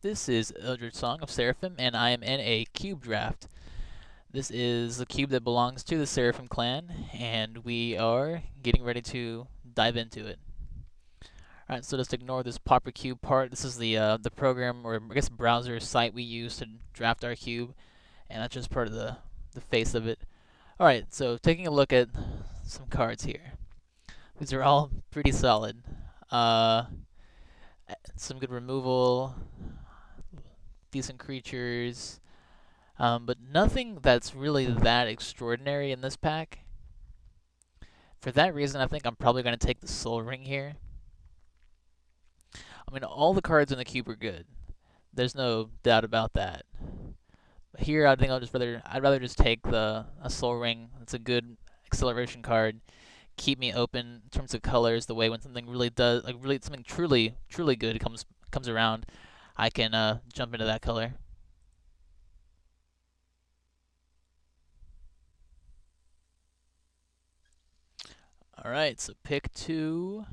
This is Eldred Song of Seraphim, and I am in a cube draft. This is a cube that belongs to the Seraphim clan, and we are getting ready to dive into it. Alright, so just ignore this Popper Cube part. This is the program, or I guess browser site we use to draft our cube, and that's just part of the face of it. Alright, so taking a look at some cards here. These are all pretty solid. Uh, some good removal, decent creatures. But nothing that's really that extraordinary in this pack. For that reason, I think I'm probably going to take the Soul Ring here. I mean, all the cards in the cube are good. There's no doubt about that. But here, I think I'd rather just take a Soul Ring. It's a good acceleration card. Keep me open in terms of colors. The way when something really something truly good comes around, I can jump into that color. Alright, so pick two.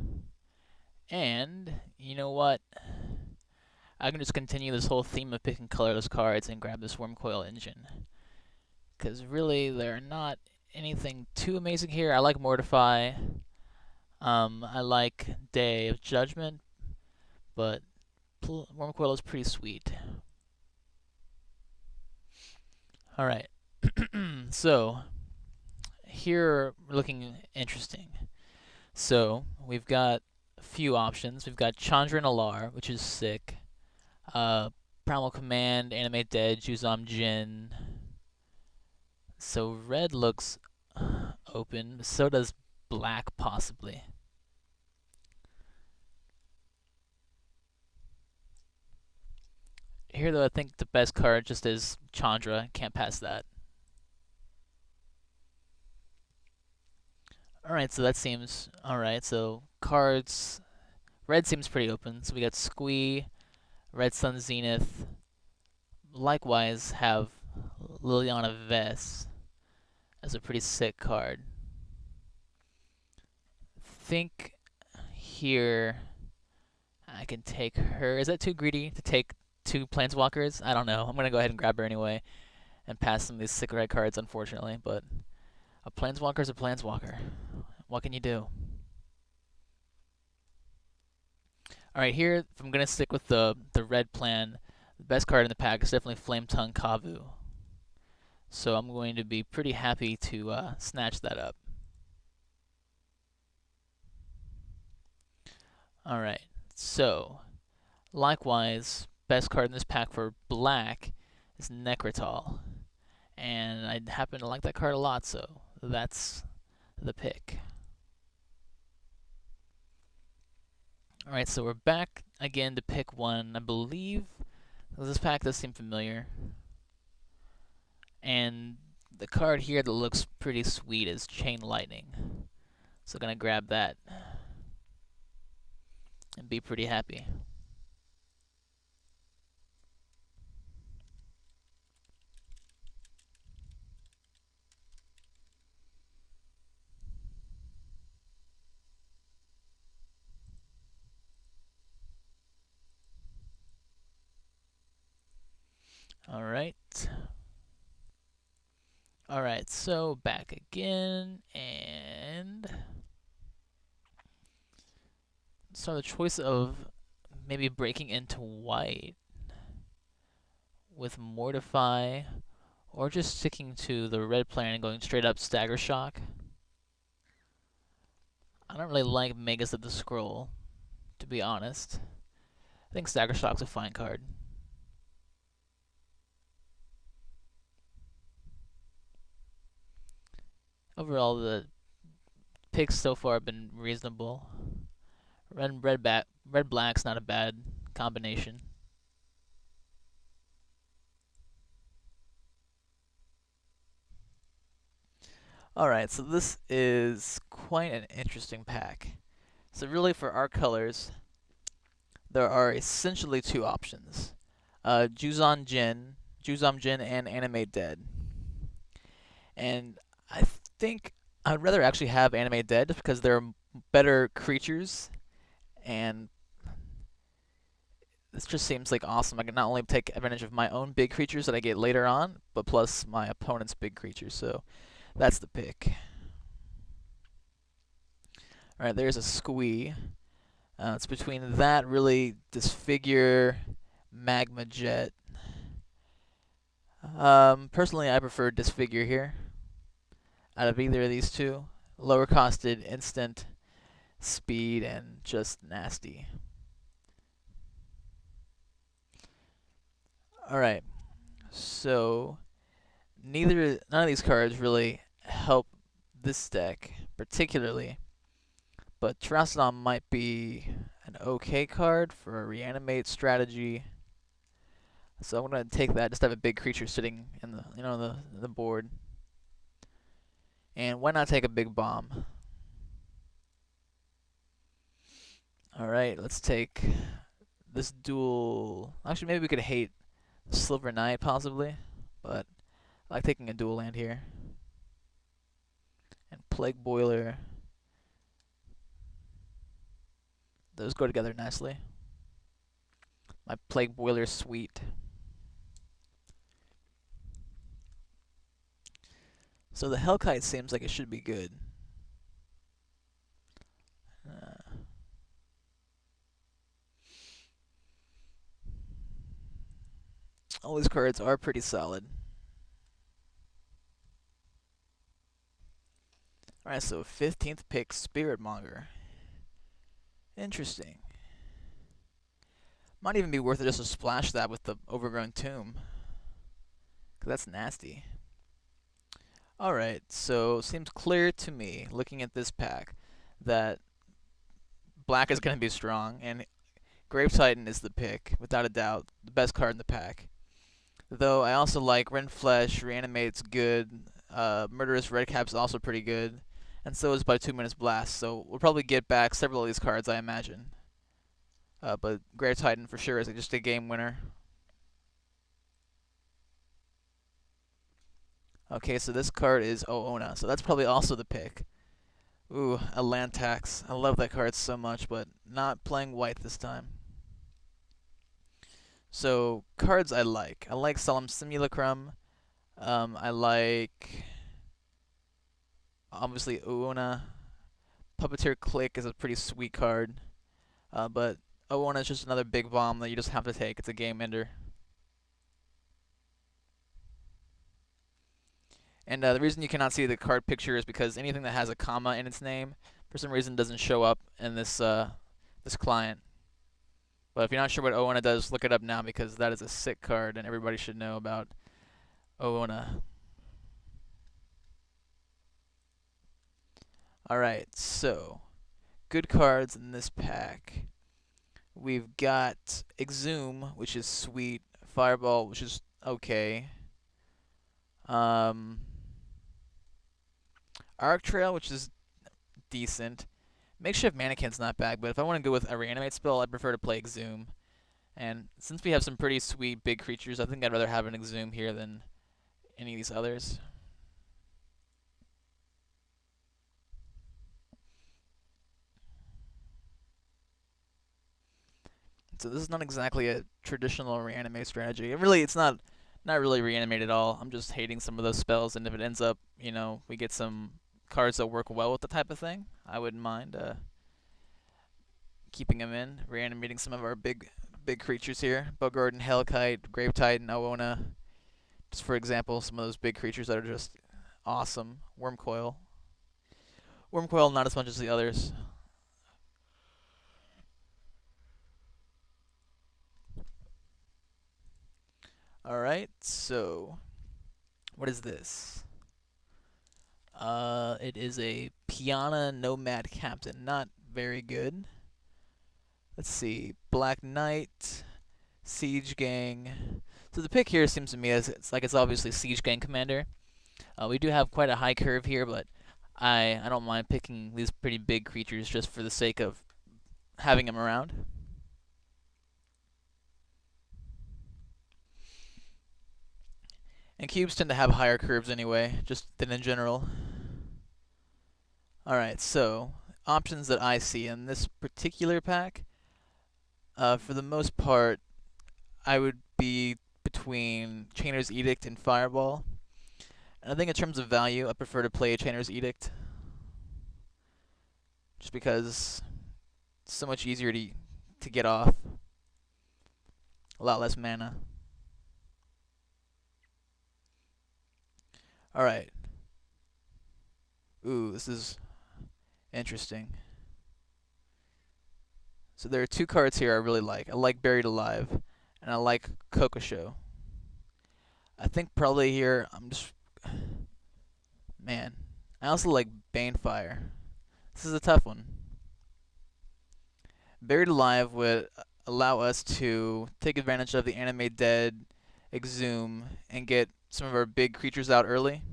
And, you know what? I can just continue this whole theme of picking colorless cards and grab this Wormcoil Engine. Because really, they're not anything too amazing here. I like Mortify. I like Day of Judgment. But Wormcoil is pretty sweet. Alright. So, here we're looking interesting. So, we've got a few options. We've got Chandra and Alar, which is sick. Primal Command, Animate Dead, Juzam Jin. So red looks open. So does black, possibly. Here, though, I think the best card just is Chandra. Can't pass that. Alright, so that seems alright. So cards. Red seems pretty open. So we got Squee, Red Sun Zenith. Likewise, have Liliana Vess as a pretty sick card. Think here I can take her. Is that too greedy to take two Planeswalkers? I don't know. I'm going to go ahead and grab her anyway and pass some of these sick red cards, unfortunately. But a Planeswalker's a Planeswalker. What can you do? Alright, here, if I'm going to stick with the red plan, the best card in the pack is definitely Flametongue Kavu. So I'm going to be pretty happy to snatch that up. Alright, so likewise, best card in this pack for black is Necrotal. And I happen to like that card a lot, so that's the pick. Alright, so we're back again to pick one. I believe this pack does seem familiar. And the card here that looks pretty sweet is Chain Lightning. So gonna grab that and be pretty happy. Alright. Alright, so back again, and so the choice of maybe breaking into white with Mortify, or just sticking to the red plan and going straight up Stagger Shock. I don't really like Magus of the Scroll, to be honest. I think Stagger Shock's a fine card. Overall, the picks so far have been reasonable. Red black's not a bad combination. Alright, so this is quite an interesting pack. So really, for our colors, there are essentially two options. Juzam Jin, and Animate Dead. And I think I'd rather actually have Animate Dead just because they're better creatures, and This just seems like awesome. I can not only take advantage of my own big creatures that I get later on, but plus my opponent's big creatures. So that's the pick. Alright, there's a squee. It's between that, really, Disfigure, Magma Jet. Personally, I prefer Disfigure here. Out of either of these two. Lower costed, instant, speed, and just nasty. Alright, so none of these cards really help this deck particularly, but Terrastodon might be an okay card for a reanimate strategy. So I'm gonna take that. Just have a big creature sitting in the board, and why not take a big bomb? All right, let's take this dual. Actually, maybe we could hate Silver Knight possibly, but I like taking a dual land here. And Plague Boiler. Those go together nicely. My Plague Boiler's sweet. So the Hellkite seems like it should be good. All these cards are pretty solid. Alright, so 15th pick, Spirit Monger. Interesting. Might even be worth it just to splash that with the Overgrown Tomb, because that's nasty. Alright, so it seems clear to me, looking at this pack, that black is going to be strong, and Grave Titan is the pick, without a doubt, the best card in the pack. Though I also like Rend Flesh, Reanimate's good, Murderous Redcap's also pretty good, and so is by 2 minutes Blast, so we'll probably get back several of these cards, I imagine. But Grave Titan for sure is just a game winner. Okay, so this card is Oona, so that's probably also the pick. Ooh, a land tax. I love that card so much, but not playing white this time. So, cards I like. I like Solemn Simulacrum. I like, obviously, Oona. Puppeteer Click is a pretty sweet card. But Oona is just another big bomb that you just have to take. It's a game ender. And the reason you cannot see the card picture is because anything that has a comma in its name, for some reason, doesn't show up in this this client. But if you're not sure what Oona does, look it up now because that is a sick card and everybody should know about Oona. Alright, so good cards in this pack. We've got Exhume, which is sweet. Fireball, which is okay. Arc Trail, which is decent. Makeshift Mannequin's not bad, but if I want to go with a reanimate spell, I'd prefer to play Exhume. And since we have some pretty sweet big creatures, I think I'd rather have an Exhume here than any of these others. So this is not exactly a traditional reanimate strategy. It's not really reanimate at all. I'm just hating some of those spells, and if it ends up, we get some cards that work well with the type of thing, I wouldn't mind keeping them in, reanimating some of our big creatures here. Boggarden, Hellkite, Grave Titan, Oona. Just for example, some of those big creatures that are just awesome. Wormcoil. Wormcoil not as much as the others. Alright, so what is this? It is a Piana Nomad Captain. Not very good. Let's see. Black Knight, Siege Gang. So the pick here seems to me as it's obviously Siege Gang Commander. We do have quite a high curve here, but I don't mind picking these pretty big creatures just for the sake of having them around. And cubes tend to have higher curves anyway, just than in general. Alright, so options that I see in this particular pack, for the most part, I would be between Chainer's Edict and Fireball. And I think in terms of value, I prefer to play Chainer's Edict, just because it's so much easier to get off. A lot less mana. Alright. Ooh, this is interesting. So there are two cards here I really like. I like Buried Alive, and I like Kokosho. I think probably here I'm just... Man. I also like Banefire. This is a tough one. Buried Alive would allow us to take advantage of the Animate Dead, Exhume, and get some of our big creatures out early.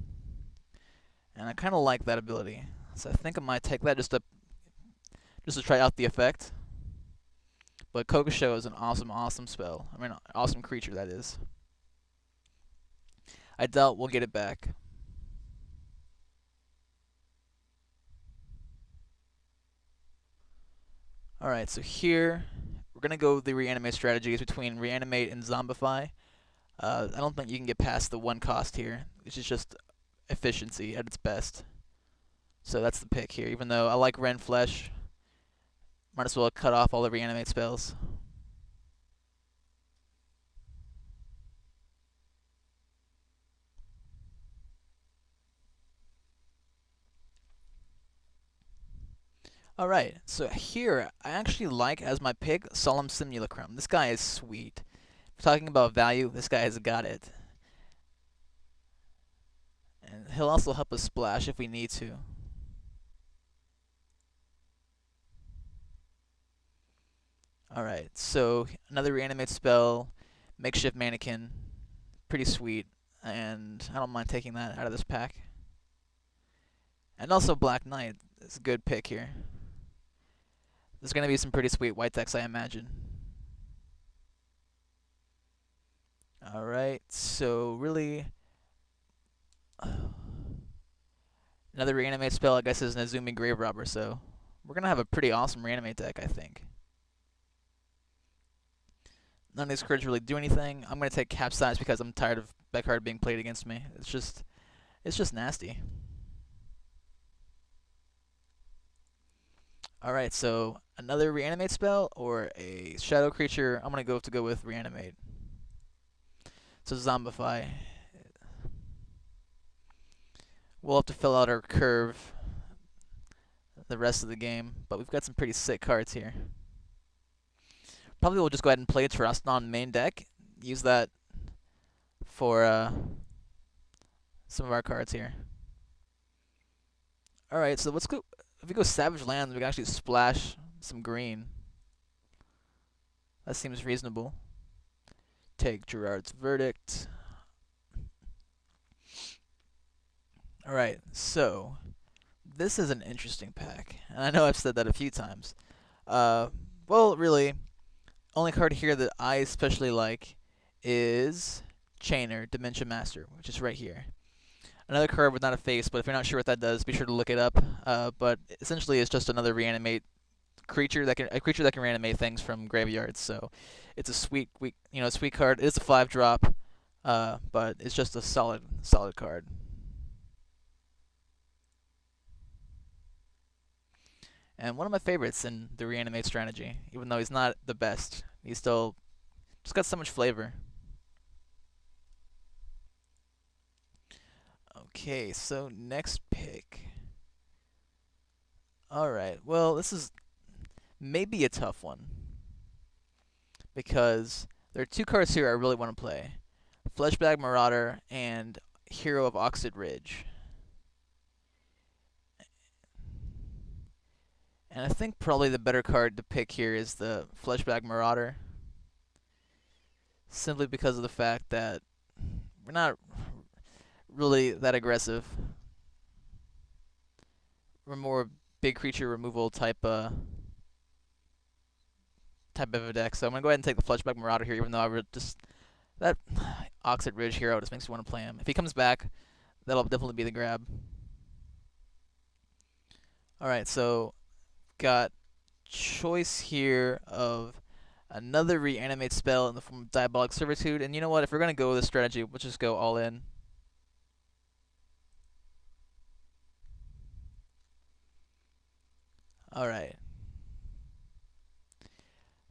And I kind of like that ability. So I think I might take that just to try out the effect. But Kokosho is an awesome spell. I mean, awesome creature, that is. I doubt we'll get it back. Alright, so here, we're going to go the reanimate strategies between reanimate and zombify. I don't think you can get past the one cost here, which is just efficiency at its best. So that's the pick here. Even though I like Rend Flesh, might as well cut off all the reanimate spells. Alright, so here, I actually like, as my pick, Solemn Simulacrum. This guy is sweet. If we're talking about value, this guy has got it. And he'll also help us splash if we need to. Alright, so another reanimate spell, Makeshift Mannequin. Pretty sweet, and I don't mind taking that out of this pack. And also Black Knight is a good pick here. There's going to be some pretty sweet white decks, I imagine. Alright, so really... Another reanimate spell, I guess, is Nezumi Grave Robber, so we're going to have a pretty awesome reanimate deck, I think. None of these cards really do anything. I'm going to take Capsize because I'm tired of that card being played against me. It's just nasty. Alright, so another reanimate spell or a shadow creature. I'm going to go with reanimate. So zombify. We'll have to fill out our curve the rest of the game, but we've got some pretty sick cards here. Probably we'll just go ahead and play Terrasnon main deck. Use that for some of our cards here. Alright, so let's go. If we go Savage Lands, we can actually splash some green. That seems reasonable. Take Gerard's Verdict. Alright, so this is an interesting pack. And I know I've said that a few times. Well, really, only card here that I especially like is Chainer, Dementia Master, which is right here. Another card with not a face, but if you're not sure what that does, be sure to look it up. But essentially, it's just another reanimate creature that can reanimate things from graveyards. So it's a sweet card. It's a 5-drop, but it's just a solid card. And one of my favorites in the reanimate strategy, even though he's not the best, he's still just got so much flavor. Okay, so next pick. Alright, well, this is maybe a tough one, because there are two cards here I really want to play. Fleshbag Marauder and Hero of Oxid Ridge. And I think probably the better card to pick here is the Fleshbag Marauder, simply because of the fact that we're not really that aggressive. We're more big creature removal type of a deck. So I'm gonna go ahead and take the Fleshbag Marauder here, even though I just that Oxid Ridge hero just makes me want to play him. If he comes back, that'll definitely be the grab. Alright, so got choice here of Another reanimate spell in the form of Diabolic Servitude. And you know what? If we're going to go with this strategy, we'll just go all in. Alright.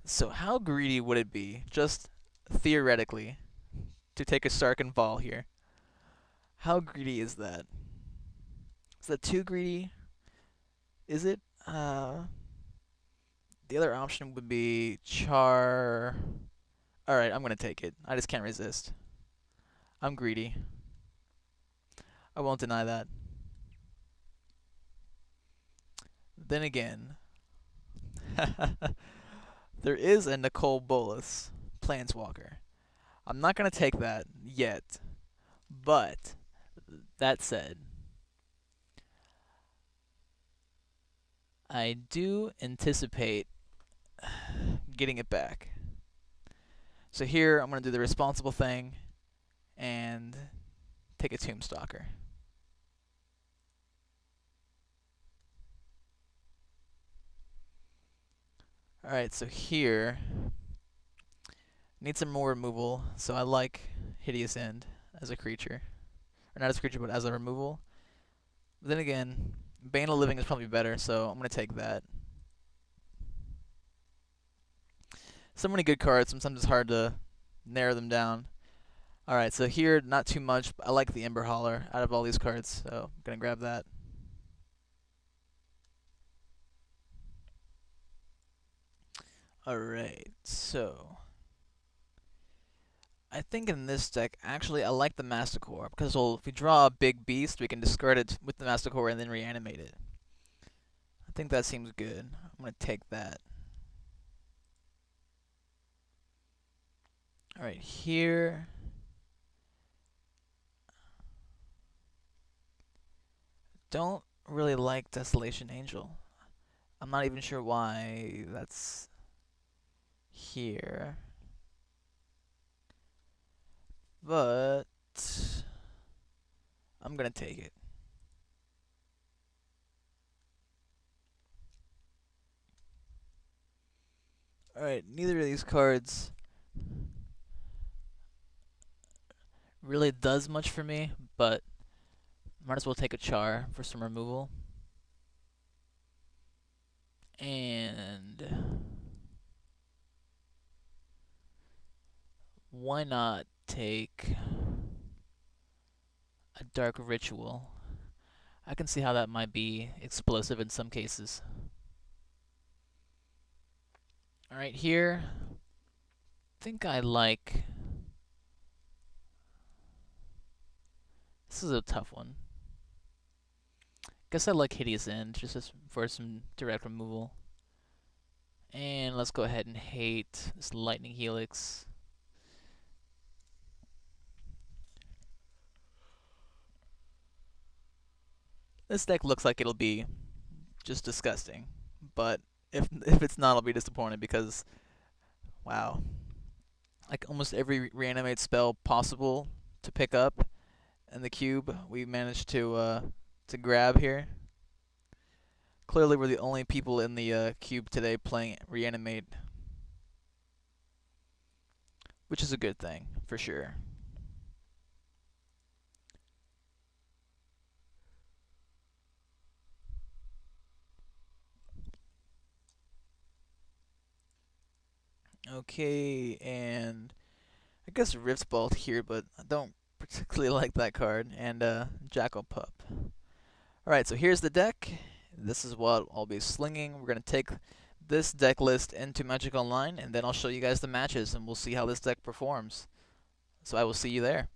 So how greedy would it be, just theoretically, to take a Sarkin Ball here? How greedy is that? Is that too greedy? Is it? The other option would be Char. Alright, I'm gonna take it. I just can't resist. I'm greedy. I won't deny that. Then again, there is a Nicole Bolas Planeswalker. I'm not gonna take that yet, but that said, I do anticipate getting it back. So here, I'm going to do the responsible thing and take a Tombstalker. Alright, so here, need some more removal, so I like Hideous End as a creature. Or not as a creature, but as a removal. But then again, Bane of Living is probably better, so I'm going to take that. So many good cards, sometimes it's hard to narrow them down. Alright, so here, not too much, but I like the Ember Hauler out of all these cards, so I'm going to grab that. Alright, so I think in this deck, actually, I like the Masticore, because if we draw a big beast, we can discard it with the Masticore and then reanimate it. I think that seems good. I'm going to take that. Alright, here. Don't really like Desolation Angel. I'm not even sure why that's here. But I'm gonna take it. Alright, neither of these cards really does much for me, but might as well take a Char for some removal. And why not take a Dark Ritual? I can see how that might be explosive in some cases. Alright, here, I think I like. This is a tough one. Guess I like Hideous End just for some direct removal. And let's go ahead and hate this Lightning Helix. This deck looks like it'll be just disgusting, but if it's not, I'll be disappointed because, wow, like almost every reanimate spell possible to pick up in the cube, we managed to grab here. Clearly, we're the only people in the cube today playing reanimate, which is a good thing for sure. Okay, and I guess Rift's Bolt here, but I don't particularly like that card. And Jackal Pup. Alright, so here's the deck. This is what I'll be slinging. We're going to take this deck list into Magic Online, and then I'll show you guys the matches, and we'll see how this deck performs. So I will see you there.